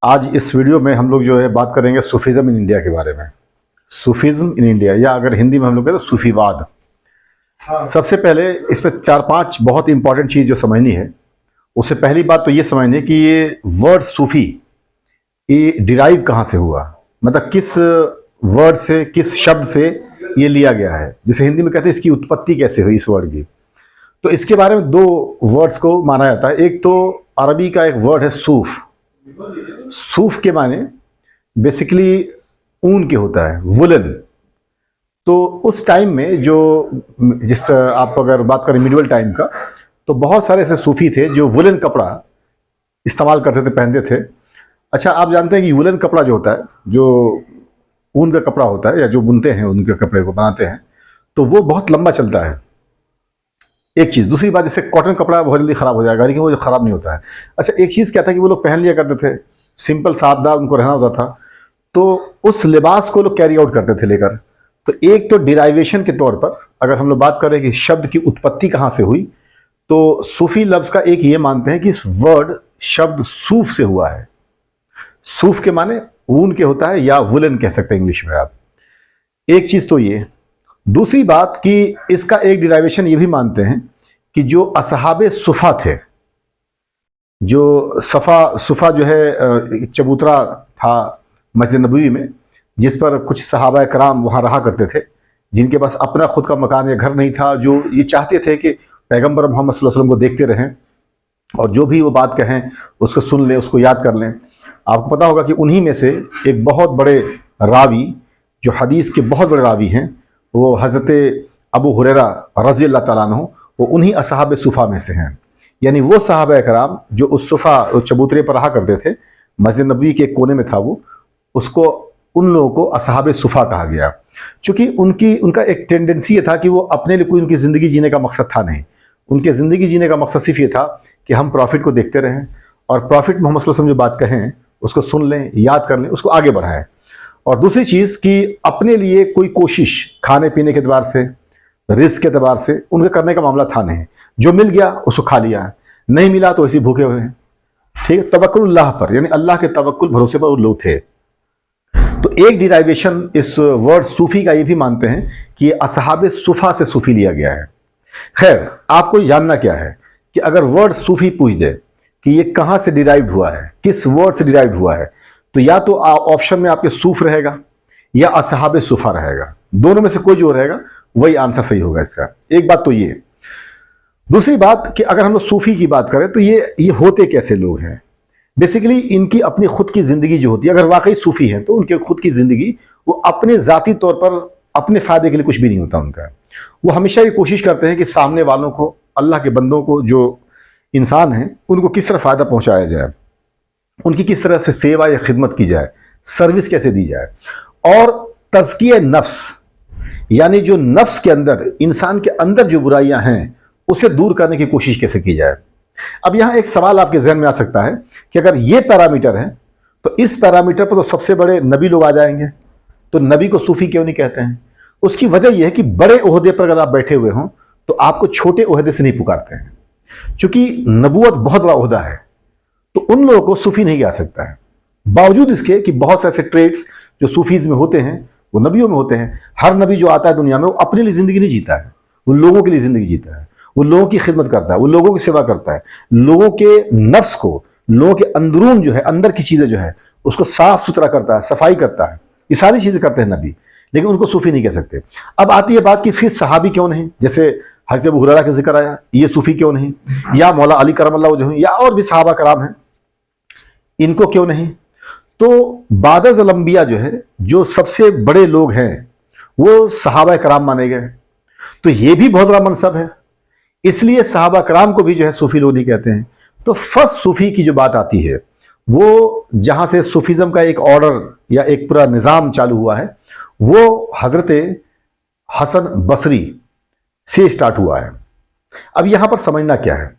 आज इस वीडियो में हम लोग जो है बात करेंगे सूफीज़म इन इंडिया के बारे में। सूफीज़म इन इंडिया, या अगर हिंदी में हम लोग कहें तो सूफीवाद। सबसे पहले इस पर 4-5 बहुत इंपॉर्टेंट चीज़ जो समझनी है। उससे पहली बात तो ये समझनी कि ये वर्ड सूफी ये डिराइव कहाँ से हुआ, मतलब किस वर्ड से, किस शब्द से ये लिया गया है। जैसे हिंदी में कहते हैं इसकी उत्पत्ति कैसे हुई इस वर्ड की। तो इसके बारे में 2 वर्ड्स को माना जाता है। एक तो अरबी का एक वर्ड है सूफ। सूफ के माने बेसिकली ऊन के होता है, वुलन। तो उस टाइम में जो जिस आप अगर बात करें मिडिवल टाइम का, तो बहुत सारे ऐसे सूफी थे जो वुलन कपड़ा इस्तेमाल करते थे, पहनते थे। अच्छा, आप जानते हैं कि वुलन कपड़ा जो होता है, जो ऊन का कपड़ा होता है या जो बुनते हैं उनके कपड़े को बनाते हैं, तो वो बहुत लंबा चलता है। एक चीज़। दूसरी बात, जैसे कॉटन कपड़ा बहुत जल्दी ख़राब हो जाएगा, लेकिन वो जो ख़राब नहीं होता है। अच्छा, एक चीज़ क्या था कि वो लोग पहन लिया करते थे, सिंपल सादा उनको रहना होता था, तो उस लिबास को लोग कैरी आउट करते थे लेकर। तो एक तो डिराइवेशन के तौर पर अगर हम लोग बात करें कि शब्द की उत्पत्ति कहाँ से हुई, तो सूफी लफ्ज़ का एक ये मानते हैं कि इस वर्ड शब्द सूफ से हुआ है। सूफ के माने ऊन के होता है, या वुलन कह सकते हैं इंग्लिश में आप। एक चीज़ तो ये। दूसरी बात कि इसका एक डिराइवेशन ये भी मानते हैं कि जो असहाबे सुफा थे, जो सुफा जो है एक चबूतरा था मस्जिद नबवी में, जिस पर कुछ सहाबा कराम वहाँ रहा करते थे, जिनके पास अपना खुद का मकान या घर नहीं था, जो ये चाहते थे कि पैगंबर मोहम्मद सल्लल्लाहु अलैहि वसल्लम को देखते रहें और जो भी वो बात कहें उसको सुन लें, उसको याद कर लें। आपको पता होगा कि उन्हीं में से एक बहुत बड़े रावी, जो हदीस के बहुत बड़े रावी हैं, वो हज़रत अबू हुरैरा रज़ी अल्लाह तआला अन्हु, वो उन्हीं असहाब सुफ़ा में से हैं। यानी वो सहाबा कराम जो उस सुफ़ा चबूतरे पर रहा करते थे, मस्जिद नबवी के कोने में था वो, उसको उन लोगों को असहाब सुफ़ा कहा गया। चूँकि उनका एक टेंडेंसी ये था कि वो अपने लिए कोई उनकी ज़िंदगी जीने का मकसद था नहीं। उनके ज़िंदगी जीने का मकसद सिर्फ ये था कि हम प्रॉफिट को देखते रहें और प्रॉफिट मोहम्मद सल्लल्लाहु अलैहि वसल्लम जो बात कहें उसको सुन लें, याद कर लें, उसको आगे बढ़ाएं। और दूसरी चीज़ कि अपने लिए कोई कोशिश खाने पीने के एतबार से, रिस्क के एतबार से उनके करने का मामला था नहीं। जो मिल गया उसको खा लिया, नहीं मिला तो ऐसे भूखे हुए हैं। ठीक है, तवक्कुल पर, यानी अल्लाह के तवक्कुल भरोसे पर वो लोग थे। तो एक डिराइवेशन इस वर्ड सूफी का ये भी मानते हैं कि ये असहाबे सुफा से सूफी लिया गया है। खैर, आपको जानना क्या है कि अगर वर्ड सूफी पूछ दे कि ये कहाँ से डिराइव हुआ है, किस वर्ड से डिराइव हुआ है, तो या तो ऑप्शन में आपके सूफ रहेगा या असहाबे सुफा रहेगा। दोनों में से कोई जो रहेगा वही आंसर सही होगा इसका। एक बात तो ये। दूसरी बात कि अगर हम लोग सूफी की बात करें तो ये होते कैसे लोग हैं। बेसिकली इनकी अपनी खुद की ज़िंदगी जो होती है, अगर वाकई सूफी हैं तो उनके खुद की ज़िंदगी वो अपने ज़ाती तौर पर अपने फ़ायदे के लिए कुछ भी नहीं होता उनका। वो हमेशा ये कोशिश करते हैं कि सामने वालों को, अल्लाह के बंदों को, जो इंसान हैं, उनको किस तरह फ़ायदा पहुँचाया जाए, उनकी किस तरह से सेवा या खिदमत की जाए, सर्विस कैसे दी जाए। और तज़किया नफ्स, यानी जो नफ्स के अंदर, इंसान के अंदर जो बुराइयां हैं उसे दूर करने की कोशिश कैसे की जाए। अब यहां एक सवाल आपके जहन में आ सकता है कि अगर ये पैरामीटर है तो इस पैरामीटर पर तो सबसे बड़े नबी लोग आ जाएंगे, तो नबी को सूफी क्यों नहीं कहते हैं। उसकी वजह यह है कि बड़े ओहदे पर अगर आप बैठे हुए हों तो आपको छोटे ओहदे से नहीं पुकारते हैं। चूंकि नबूवत बहुत बड़ा ओहदा है तो उन लोगों को सूफी नहीं कहा सकता है, बावजूद इसके कि बहुत से ऐसे ट्रेड्स जो सूफीज में होते हैं वो नबियों में होते हैं। हर नबी जो आता है दुनिया में वो अपने लिए ज़िंदगी नहीं जीता है, वो लोगों के लिए ज़िंदगी जीता है, वो लोगों की खिदमत करता है, वो लोगों की सेवा करता है, लोगों के नफ्स को, लोगों के अंदरून जो है, अंदर की चीज़ें जो है उसको साफ सुथरा करता है, सफाई करता है। ये सारी चीज़ें करते हैं नबी, लेकिन उनको सूफी नहीं कह सकते। अब आती है बात कि फिर सहाबी क्यों नहीं, जैसे हज़रत अबू हुरैरा का जिक्र आया, ये सूफी क्यों नहीं, या मौला अली करमल्लाहु वजहहु, या और भी सहाबा कराम हैं, इनको क्यों नहीं। तो बादज़ अल अंबिया जो है, जो सबसे बड़े लोग हैं वो सहाबा कराम माने गए, तो ये भी बहुत बड़ा मनसब है, इसलिए सहाबा कराम को भी जो है सूफी लोग नहीं कहते हैं। तो फर्स्ट सूफी की जो बात आती है वो जहां से सूफीज़म का एक ऑर्डर या एक पूरा निज़ाम चालू हुआ है वो हज़रत हसन बसरी से स्टार्ट हुआ है। अब यहां पर समझना क्या है,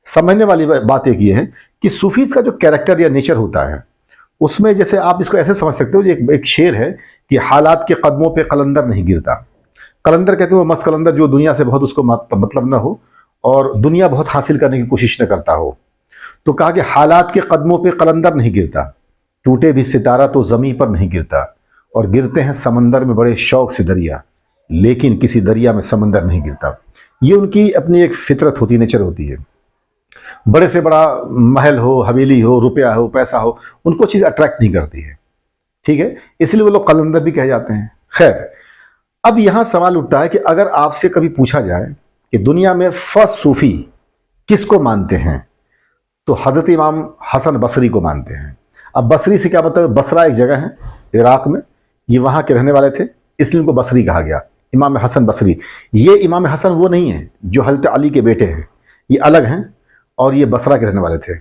समझने वाली बात एक ये है कि सूफीज का जो कैरेक्टर या नेचर होता है उसमें, जैसे आप इसको ऐसे समझ सकते हो, एक शेर है कि हालात के कदमों पे कलंदर नहीं गिरता। कलंदर कहते हैं वो मस्त कलंदर जो दुनिया से बहुत उसको मतलब ना हो और दुनिया बहुत हासिल करने की कोशिश न करता हो। तो कहा कि हालात के कदमों पे कलंदर नहीं गिरता, टूटे भी सितारा तो ज़मीं पर नहीं गिरता, और गिरते हैं समंदर में बड़े शौक से दरिया, लेकिन किसी दरिया में समंदर नहीं गिरता। ये उनकी अपनी एक फितरत होती, नेचर होती है। बड़े से बड़ा महल हो, हवेली हो, रुपया हो, पैसा हो, उनको चीज़ अट्रैक्ट नहीं करती है, ठीक है, इसलिए वो लोग कलंदर भी कहे जाते हैं। खैर, अब यहाँ सवाल उठता है कि अगर आपसे कभी पूछा जाए कि दुनिया में फर्स्ट सूफी किसको मानते हैं, तो हज़रत इमाम हसन बसरी को मानते हैं। अब बसरी से क्या मतलब, बसरा एक जगह है इराक में, ये वहाँ के रहने वाले थे, इसलिए उनको बसरी कहा गया, इमाम हसन बसरी। ये इमाम हसन वो नहीं है जो हज़रत अली के बेटे हैं, ये अलग हैं, और ये बसरा के रहने वाले थे।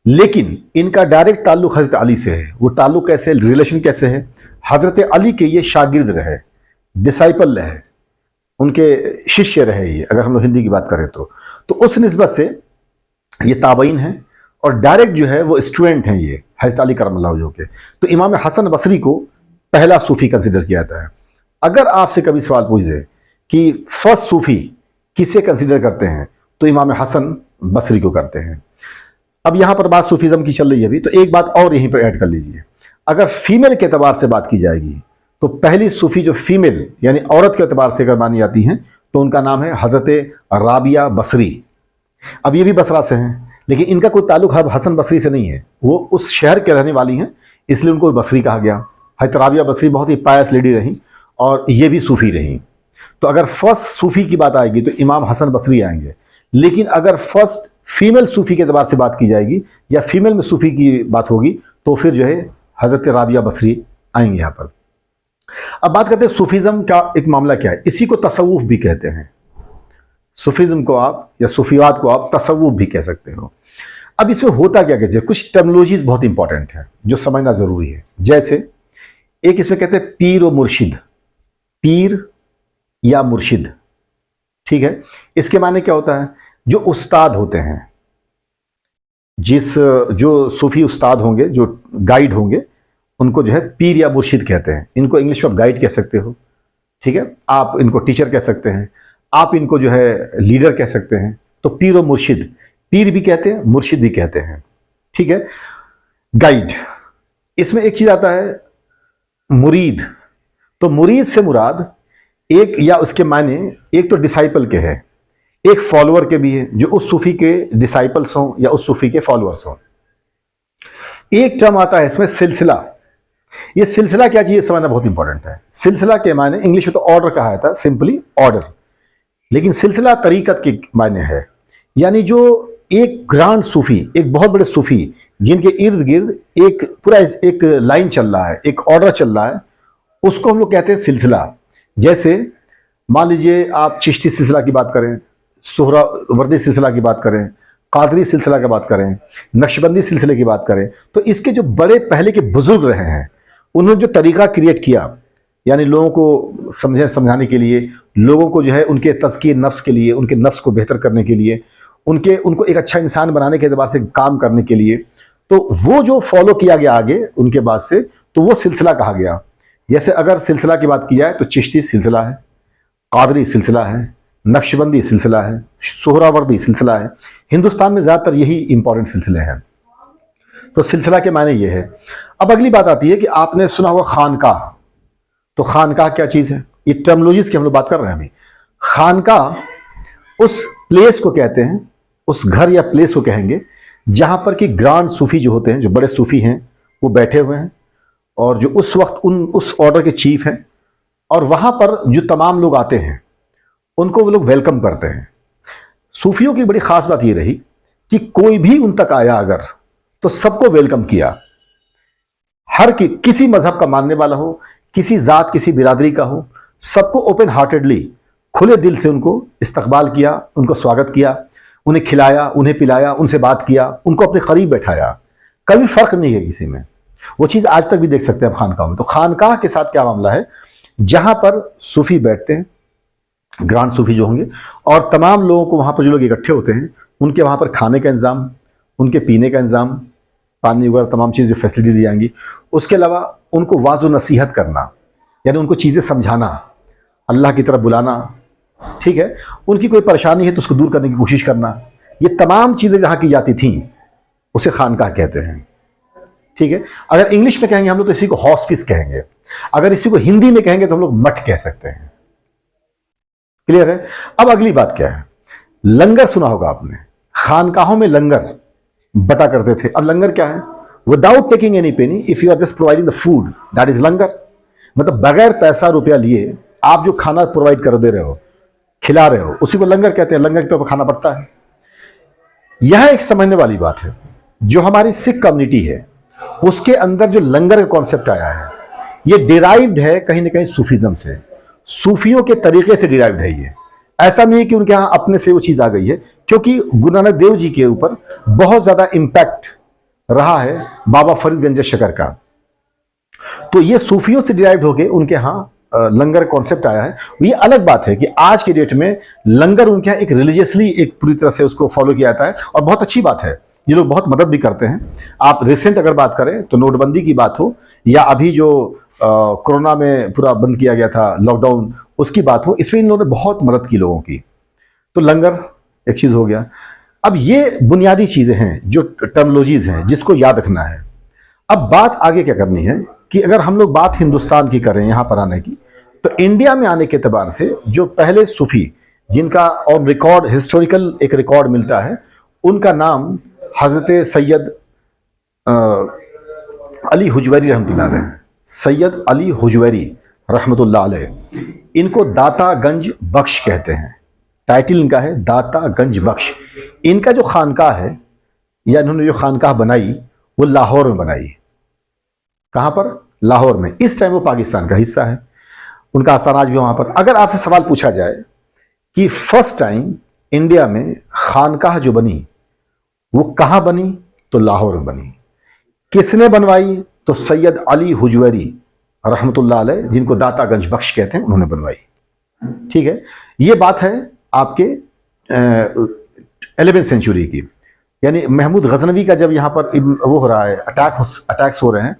लेकिन इनका डायरेक्ट ताल्लुक हज़रत अली से है। वो ताल्लुक कैसे, रिलेशन कैसे है, हज़रत अली के ये शागिर्द रहे, डिसाइपल रहे, उनके शिष्य रहे ये, अगर हम लोग हिंदी की बात करें तो उस निस्बत से ये ताबईन हैं, और डायरेक्ट जो है वो स्टूडेंट हैं ये हज़रत अली करमल्लाहु वजहहू के। तो इमाम हसन बसरी को पहला सूफ़ी कंसिडर किया जाता है। अगर आपसे कभी सवाल पूछ दे कि फर्स्ट सूफ़ी किसे कंसिडर करते हैं, तो इमाम हसन बसरी को करते हैं। अब यहाँ पर बात सूफीज़म की चल रही है अभी, तो एक बात और यहीं पर ऐड कर लीजिए। अगर फीमेल के एतबार से बात की जाएगी, तो पहली सूफ़ी जो फीमेल यानी औरत के एतबार से अगर मानी जाती हैं, तो उनका नाम है हज़रत राबिया बसरी। अब ये भी बसरा से हैं, लेकिन इनका कोई ताल्लुक हसन बसरी से नहीं है, वो उस शहर के रहने वाली हैं, इसलिए उनको बसरी कहा गया। हज़रत राबिया बसरी बहुत ही पायस लेडी रहीं, और ये भी सूफ़ी रहीं। तो अगर फर्स्ट सूफ़ी की बात आएगी तो इमाम हसन बसरी आएंगे। लेकिन अगर फर्स्ट फीमेल सूफ़ी के एतबार से बात की जाएगी, या फीमेल में सूफ़ी की बात होगी, तो फिर जो है हज़रत राबिया बसरी आएंगे यहाँ पर। अब बात करते हैं सूफीज़म का एक मामला क्या है। इसी को तसव्वुफ़ भी कहते हैं। सूफीज़म को आप या सूफीवाद को आप तसव्वुफ़ भी कह सकते हो। अब इसमें होता क्या कहते हैं, कुछ टर्मिनोलॉजीज बहुत इंपॉर्टेंट है जो समझना ज़रूरी है। जैसे एक इसमें कहते हैं पीर और मुर्शिद, पीर या मुर्शिद, ठीक है। इसके माने क्या होता है, जो उस्ताद होते हैं, जो सूफी उस्ताद होंगे, जो गाइड होंगे, उनको जो है पीर या मुर्शिद कहते हैं। इनको इंग्लिश में आप गाइड कह सकते हो, ठीक है, आप इनको टीचर कह सकते हैं, आप इनको जो है लीडर कह सकते हैं। तो पीर और मुर्शिद, पीर भी कहते हैं, मुर्शिद भी कहते हैं, ठीक है। गाइड, इसमें एक चीज आता है मुरीद। तो मुरीद से मुराद एक या उसके माने एक तो डिसाइपल के है, एक फॉलोअर के भी है, जो उस सूफी के डिसाइपल्स हों या उस सूफी के फॉलोअर्स हों। एक टर्म आता है इसमें सिलसिला। ये सिलसिला क्या चीज समझना बहुत इंपॉर्टेंट है। सिलसिला के माने इंग्लिश में तो ऑर्डर कहा जाता है, सिंपली ऑर्डर, लेकिन सिलसिला तरीकत के माने है। यानी जो एक ग्रांड सूफी, एक बहुत बड़े सूफी जिनके इर्द गिर्द एक पूरा एक लाइन चल रहा है, एक ऑर्डर चल रहा है, उसको हम लोग कहते हैं सिलसिला। जैसे मान लीजिए आप चिश्ती सिलसिला की बात करें, सोहरावर्दी सिलसिला की बात करें, कादरी सिलसिला की बात करें, नक्शबंदी सिलसिले की बात करें, तो इसके जो बड़े पहले के बुजुर्ग रहे हैं, उन्होंने जो तरीका क्रिएट किया, यानी लोगों को समझाने के लिए, लोगों को जो है उनके तज़किए नफ्स के लिए, उनके नफ्स को बेहतर करने के लिए, उनको एक अच्छा इंसान बनाने के एतबार से काम करने के लिए, तो वो जो फॉलो किया गया आगे उनके बाद से, तो वो सिलसिला कहा गया। जैसे अगर सिलसिला की बात की जाए तो चिश्ती सिलसिला है, कादरी सिलसिला है, नक्शबंदी सिलसिला है, सोहरावर्दी सिलसिला है। हिंदुस्तान में ज़्यादातर यही इंपॉर्टेंट सिलसिले हैं। तो सिलसिला के माने ये है। अब अगली बात आती है कि आपने सुना हुआ खानकाह। तो खानकाह क्या चीज़ है, ये टर्मिनोलॉजीज की हम लोग बात कर रहे हैं अभी। खानकाह उस प्लेस को कहते हैं, उस घर या प्लेस को कहेंगे जहां पर कि ग्रांड सूफी जो होते हैं, जो बड़े सूफी हैं, वो बैठे हुए हैं, और जो उस वक्त उस ऑर्डर के चीफ हैं, और वहां पर जो तमाम लोग आते हैं उनको वो लोग वेलकम करते हैं। सूफियों की बड़ी खास बात ये रही कि कोई भी उन तक आया अगर, तो सबको वेलकम किया। हर किसी मजहब का मानने वाला हो, किसी जात किसी बिरादरी का हो, सबको ओपन हार्टेडली, खुले दिल से उनको इस्तकबाल किया, उनको स्वागत किया, उन्हें खिलाया, उन्हें पिलाया, उनसे बात किया, उनको अपने करीब बैठाया। कभी फर्क नहीं है किसी में। वो चीज़ आज तक भी देख सकते हैं खानकाह में। तो खानकाह के साथ क्या मामला है, जहां पर सूफी बैठते हैं, ग्रांड सूफी जो होंगे, और तमाम लोगों को वहां पर जो लोग इकट्ठे होते हैं, उनके वहां पर खाने का इंतजाम, उनके पीने का इंतजाम, पानी वगैरह तमाम चीज़ जो फैसिलिटीज दी जाएंगी। उसके अलावा उनको वाज़ व नसीहत करना, यानी उनको चीज़ें समझाना, अल्लाह की तरफ बुलाना, ठीक है, उनकी कोई परेशानी है तो उसको दूर करने की कोशिश करना, ये तमाम चीज़ें जहाँ की जाती थीं उसे खानकाह कहते हैं। ठीक है, अगर इंग्लिश में कहेंगे हम लोग तो इसी को हॉस्पिस कहेंगे, अगर इसी को हिंदी में कहेंगे तो हम लोग मठ कह सकते हैं। क्लियर है? अब अगली बात क्या है, लंगर सुना होगा आपने, खानकाहों में लंगर बटा करते थे। अब लंगर क्या है? Without taking any penny, if you are just providing the food, that is langar. मतलब बगैर पैसा रुपया लिए आप जो खाना प्रोवाइड कर दे रहे हो, खिला रहे हो, उसी को लंगर कहते हैं। लंगर के तो खाना पड़ता है। यह एक समझने वाली बात है, जो हमारी सिख कम्युनिटी है उसके अंदर जो लंगर का कॉन्सेप्ट आया है, यह डिराइव्ड है कहीं ना कहीं सूफीज्म से, सूफियों के तरीके से डिराइव्ड है। ये ऐसा नहीं है कि उनके यहां अपने से वो चीज आ गई है, क्योंकि गुरु नानक देव जी के ऊपर बहुत ज्यादा इंपैक्ट रहा है बाबा फरीद गंज शकर का, तो ये सूफियों से डिराइव्ड होके उनके यहां लंगर कॉन्सेप्ट आया है। ये अलग बात है कि आज के डेट में लंगर उनके यहाँ एक रिलीजियसली एक पूरी तरह से उसको फॉलो किया जाता है, और बहुत अच्छी बात है। ये लोग बहुत मदद भी करते हैं। आप रिसेंट अगर बात करें तो नोटबंदी की बात हो, या अभी जो कोरोना में पूरा बंद किया गया था, लॉकडाउन, उसकी बात हो, इसमें इन लोगों ने बहुत मदद की लोगों की। तो लंगर एक चीज हो गया। अब ये बुनियादी चीजें हैं जो टर्मोलॉजीज हैं जिसको याद रखना है। अब बात आगे क्या करनी है कि अगर हम लोग बात हिंदुस्तान की करें यहां पर आने की, तो इंडिया में आने के एतबार से जो पहले सूफी जिनका और रिकॉर्ड, हिस्टोरिकल एक रिकॉर्ड मिलता है, उनका नाम हजरत सैयद अली हुजवैरी रहमतुल्लाह अलैह, सैयद अली हुजवैरी रहमतुल्लाह अलैह। इनको दाता गंज बख्श कहते हैं, टाइटल इनका है दाता गंज बख्श। इनका जो खानकाह है, या इन्होंने जो खानकाह बनाई, वो लाहौर में बनाई। कहां पर? लाहौर में। इस टाइम वो पाकिस्तान का हिस्सा है, उनका आस्थाना आज भी वहां पर। अगर आपसे सवाल पूछा जाए कि फर्स्ट टाइम इंडिया में खानकाह जो बनी वो कहां बनी, तो लाहौर में बनी। किसने बनवाई? तो सैयद अली हुजवैरी रहमतुल्लाह अलैह, जिनको दाता गंज बख्श कहते हैं, उन्होंने बनवाई। ठीक है, ये बात है आपके 11वीं सेंचुरी की। यानी महमूद गजनवी का जब यहाँ पर वो हो रहा है, अटैक्स हो रहे हैं,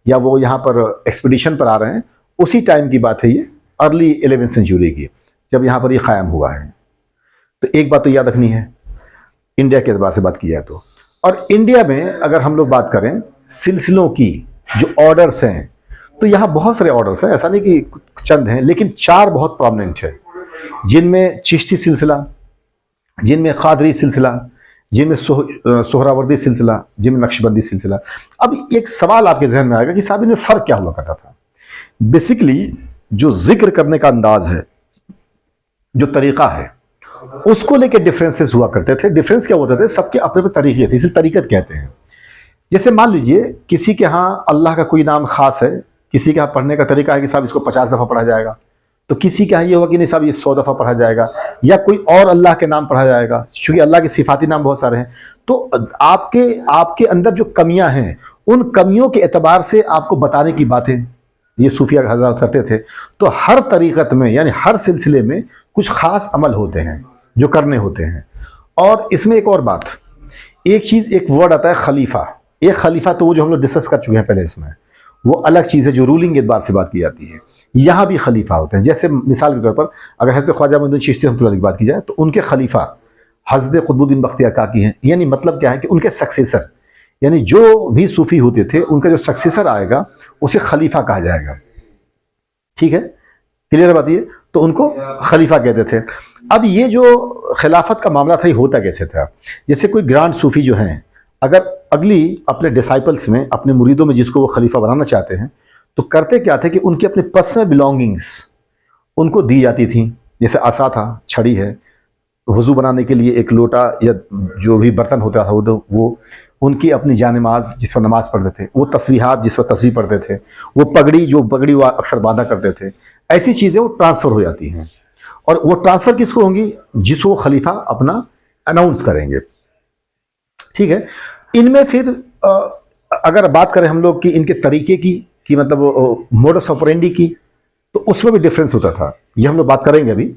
या वो यहाँ पर एक्सपीडिशन पर आ रहे हैं, उसी टाइम की बात है ये, अर्ली 11वीं सेंचुरी की, जब यहाँ पर ये कायम हुआ है। तो एक बात तो याद रखनी है, इंडिया के एतबार से बात की जाए तो। और इंडिया में अगर हम लोग बात करें सिलसिलों की, जो ऑर्डर्स हैं, तो यहाँ बहुत सारे ऑर्डर्स हैं, ऐसा नहीं कि चंद हैं, लेकिन 4 बहुत प्रोमिनेंट है, जिनमें चिश्ती सिलसिला, जिनमें कादरी सिलसिला, जिनमें सोहरावर्दी सिलसिला, जिनमें नक्शबंदी सिलसिला। अब एक सवाल आपके जहन में आएगा कि साहब इनमें फर्क क्या हुआ करता था? बेसिकली जो जिक्र करने का अंदाज है, जो तरीका है, उसको लेके डिफरेंसेस हुआ करते थे। डिफरेंस क्या होते थे? सबके अपने अपने तरीके थे, इसे तरीकत कहते हैं। जैसे मान लीजिए किसी के यहाँ अल्लाह का कोई नाम खास है, किसी के यहाँ पढ़ने का तरीका है कि साहब इसको 50 दफ़ा पढ़ा जाएगा, तो किसी के यहाँ ये होगा कि नहीं साहब ये 100 दफ़ा पढ़ा जाएगा, या कोई और अल्लाह के नाम पढ़ा जाएगा, क्योंकि अल्लाह के सिफाती नाम बहुत सारे हैं। तो आपके अंदर जो कमियां हैं, उन कमियों के एतबार से आपको बताने की बातें ये सूफिया हज़रात करते थे। तो हर तरीक़त में, यानी हर सिलसिले में कुछ ख़ास अमल होते हैं जो करने होते हैं। और इसमें एक और बात, एक चीज़, एक वर्ड आता है खलीफा। एक खलीफा तो वो जो हम लोग डिस्कस कर चुके हैं पहले, इसमें वो अलग चीज़ है जो रूलिंग के एतबार से बात की जाती है। यहाँ भी खलीफा होते हैं। जैसे मिसाल के तौर पर अगर हज़रत ख्वाजा मोइनुद्दीन चिश्ती रहमतुल्लाह अलैह की बात की जाए, तो उनके खलीफा हज़रत कुतुबुद्दीन बख्तियार काकी हैं। यानी मतलब क्या है कि उनके सक्सेसर, यानी जो भी सूफी होते थे उनका जो सक्सेसर आएगा उसे खलीफा कहा जाएगा। ठीक है, क्लियर बात ये? तो उनको खलीफा कहते थे। अब ये जो खिलाफत का मामला था, ये होता कैसे था? जैसे कोई ग्रांड सूफी जो हैं, अगर अगली अपने डिसाइपल्स में, अपने मुरीदों में जिसको वो खलीफा बनाना चाहते हैं, तो करते क्या थे कि उनकी अपने पर्सनल बिलोंगिंग्स उनको दी जाती थी। जैसे आसा था, छड़ी है, वज़ू बनाने के लिए एक लोटा या जो भी बर्तन होता था वो उनकी अपनी जानमाज जिस पर नमाज पढ़ते थे, वो तस्वीहात जिस पर तस्वीर पढ़ते थे, वो पगड़ी वो अक्सर बांधा करते थे, ऐसी चीज़ें वो ट्रांसफ़र हो जाती हैं। और वो ट्रांसफ़र किसको होंगी? जिसको खलीफा अपना अनाउंस करेंगे। ठीक है, इनमें फिर अगर बात करें हम लोग कि इनके तरीके की मतलब मोडस ऑपरेंडी की, तो उसमें भी डिफरेंस होता था। ये हम लोग बात करेंगे अभी,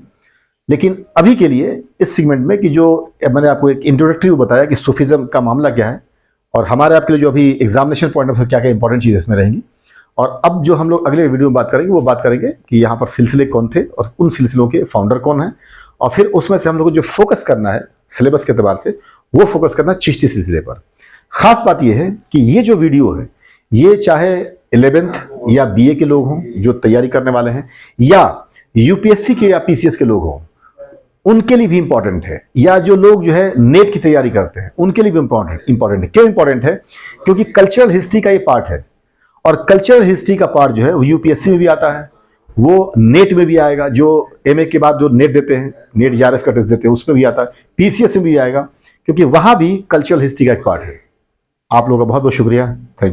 लेकिन अभी के लिए इस सेगमेंट में कि जो मैंने आपको एक इंट्रोडक्टरी बताया कि सूफीज़म का मामला क्या है, और हमारे आपके लिए जो अभी एग्जामिनेशन पॉइंट ऑफ व्यू क्या क्या इंपॉर्टेंट चीज़ इसमें रहेंगी। और अब जो हम लोग अगले वीडियो में बात करेंगे, वो बात करेंगे कि यहाँ पर सिलसिले कौन थे और उन सिलसिलों के फाउंडर कौन है, और फिर उसमें से हम लोग को जो फोकस करना है सिलेबस के एतबार से, वो फोकस करना है चिश्ती सिलसिले पर। ख़ास बात यह है कि ये जो वीडियो है, ये चाहे 11th या बीए के लोग हों जो तैयारी करने वाले हैं, या यूपीएससी के या पीसीएस के लोग हों, उनके लिए भी इंपॉर्टेंट है, या जो लोग जो है नेट की तैयारी करते हैं उनके लिए भी इंपॉर्टेंट है। क्यों इंपॉर्टेंट है? क्योंकि कल्चरल हिस्ट्री का ये पार्ट है, और कल्चरल हिस्ट्री का पार्ट जो है वो यूपीएससी में भी आता है, वो नेट में भी आएगा, जो एमए के बाद जो नेट देते हैं, नेट जेआरएफ का टेस्ट देते हैं, उसमें भी आता है, पीसीएस में भी आएगा, क्योंकि वहां भी कल्चरल हिस्ट्री का एक पार्ट है। आप लोगों का बहुत बहुत शुक्रिया, थैंक यू।